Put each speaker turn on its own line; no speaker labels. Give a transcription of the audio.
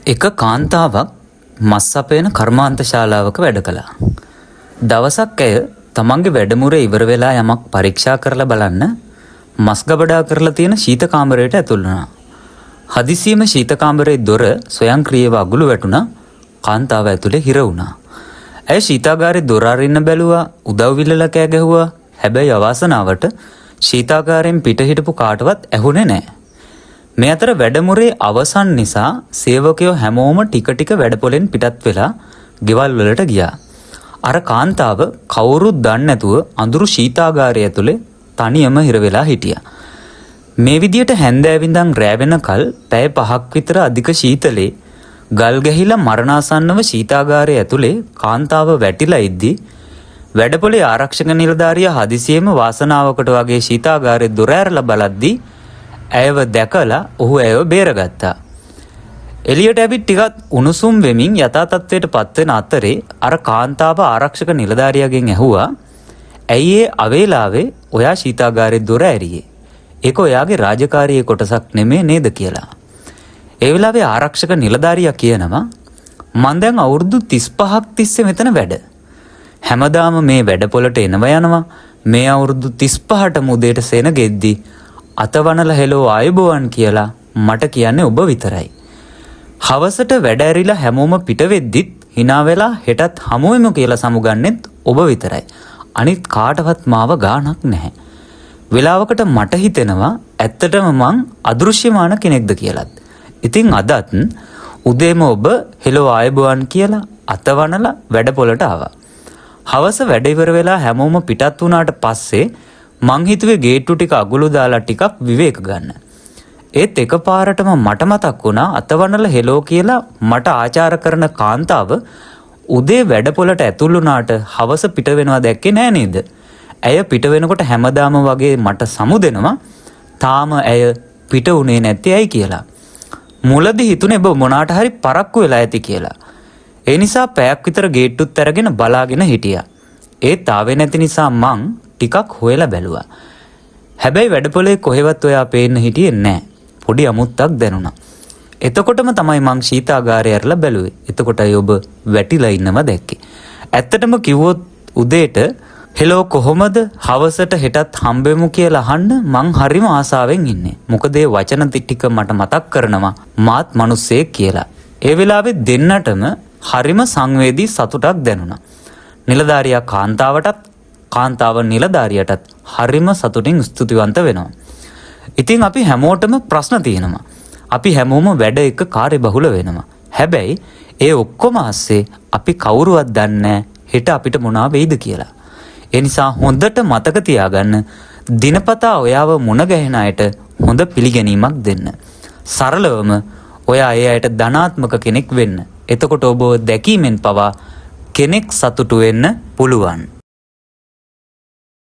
එක කාන්තාවක් මස් අපේන කර්මාන්ත ශාලාවක වැඩ කළා. දවසක් ඇය තමන්ගේ වැඩමුරේ ඉවර වෙලා යමක් පරීක්ෂා කරලා බලන්න මස් ගබඩා කරලා තියෙන ශීත කාමරයට ඇතුල් වුණා. හදිසියෙම ශීත කාමරයේ දොර ස්වයංක්‍රීයව අගුළු වැටුණා. කාන්තාව ඇතුලේ හිර වුණා. ඇය ශීතාගාරේ දොර අරින්න බැලුවා, උදව් විල්ලලා කෑ ගැහුවා. හැබැයි අවාසනාවට ශීතාගාරයෙන් පිට හිටපු කාටවත් ඇහුනේ නැහැ. මේ අතර වැඩමුරේ අවසන් නිසා සේවකයෝ හැමෝම ටික ටික වැඩපොලෙන් පිටත් වෙලා ගෙවල් වලට ගියා. අර කාන්තාව කවුරුත් දන්නේ නැතුව අඳුරු ශීතාගාරය ඇතුලේ තනියම හිර වෙලා හිටියා. මේ විදියට හැන්දෑව ඉඳන් රෑ වෙනකල් පැය 5ක් විතර අධික ශීතලේ ගල් ගැහිලා මරණාසන්නව ශීතාගාරය ඇතුලේ කාන්තාව වැටිලා ඉද්දි වැඩපොලේ ආරක්ෂක නිලධාරියා හදිසියෙම වාසනාවකට වගේ ශීතාගාරේ දොර ඇරලා බලද්දි ඇයව දැකලා ඔහු ඇයව බේරගත්තා. එළියට ඇවිත් ටිකක් උණුසුම් වෙමින් යථා තත්ත්වයට පත්වෙන අතරේ අර කාන්තාව ආරක්ෂක නිලධාරියාගෙන් ඇහුවා, ඇයි ඒ අවේලාවේ ඔයා ශීතාගාරේ දොර ඇරියේ? ඒක ඔයාගේ රාජකාරියේ කොටසක් නෙමේ නේද කියලා. ඒ වෙලාවේ ආරක්ෂක නිලධාරියා කියනවා, මං දැන් අවුරුදු 35ක් තිස්සේ මෙතන වැඩ. හැමදාම මේ වැඩපොළට එනවා යනවා. මේ අවුරුදු 35ටම උදේට සෙන ගෙද්දි අතවනල හෙලෝ ආයුබෝවන් කියලා මට කියන්නේ ඔබ විතරයි. හවසට වැඩ ඇරිලා හැමෝම පිට වෙද්දිත් hina වෙලා හෙටත් හමුවෙමු කියලා සමුගන්නෙත් ඔබ විතරයි. අනිත් කාටවත් මාව ගාණක් නැහැ. වෙලාවකට මට හිතෙනවා ඇත්තටම මං අදෘශ්‍යමාන කෙනෙක්ද කියලාත්. ඉතින් අදත් උදේම ඔබ හෙලෝ ආයුබෝවන් කියලා අතවනලා වැඩපොළට ආවා. හවස වැඩ ඉවර වෙලා හැමෝම පිටත් වුණාට පස්සේ මං හිතුවේ ගේට්ටු ටික අගුළු දාලා ටිකක් විවේක ගන්න. ඒත් එකපාරටම මට මතක් වුණා අතවනල හෙලෝ කියලා මට ආචාර කරන කාන්තාව උදේ වැඩපොළට ඇතුල් වුණාට හවස පිට වෙනවා දැක්කේ නෑ නේද? ඇය පිට වෙනකොට හැමදාම වගේ මට සමුදෙනවා. තාම ඇය පිට උනේ නැත්තේ ඇයි කියලා. මුලදී හිතුනේ ඔබ මොනාට හරි පරක්කු වෙලා ඇති කියලා. ඒ නිසා පැයක් විතර ගේට්ටුත් අරගෙන බලාගෙන හිටියා. ඒත් ආවේ නැති නිසා මං ටිකක් හොයලා බැලුවා. හැබැයි වැඩපොලේ කොහෙවත් ඔයා පේන්න හිටියේ නැහැ. පොඩි අමුත්තක් දැනුණා. එතකොටම තමයි මං ශීතාගාරය ඇරලා බැලුවේ. එතකොටයි ඔබ වැටිලා ඉන්නව දැක්කේ. ඇත්තටම කිව්වොත් උදේට හෙලෝ කොහොමද හවසට හෙටත් හම්බෙමු කියලා අහන්න මං හරිම ආසාවෙන් ඉන්නේ. මොකද ඒ වචන ටික මට මතක් කරනවා මාත් මිනිස්සෙක් කියලා. ඒ වෙලාවේ දෙන්නටම හරිම සංවේදී සතුටක් දැනුණා. නිලධාරියා කාන්තාවටත් කාන්තාව නිලධාරියටත් හරිම සතුටින් ස්තුතිවන්ත වෙනවා. ඉතින් අපි හැමෝටම ප්‍රශ්න තියෙනවා. අපි හැමෝම වැඩ එක කාර්යබහුල වෙනවා. හැබැයි ඒ ඔක්කොම ASCII අපි කවුරුවත් දන්නේ නැහැ හෙට අපිට මොනවා වෙයිද කියලා. ඒ නිසා හොඳට මතක තියාගන්න, දිනපතා ඔයාව මුණ ගැහෙන අයට හොඳ පිළිගැනීමක් දෙන්න. සරලවම ඔයා ඒ අයට ධනාත්මක කෙනෙක් වෙන්න. එතකොට ඔබ දැකීමෙන් පවා කෙනෙක් සතුටු වෙන්න පුළුවන්.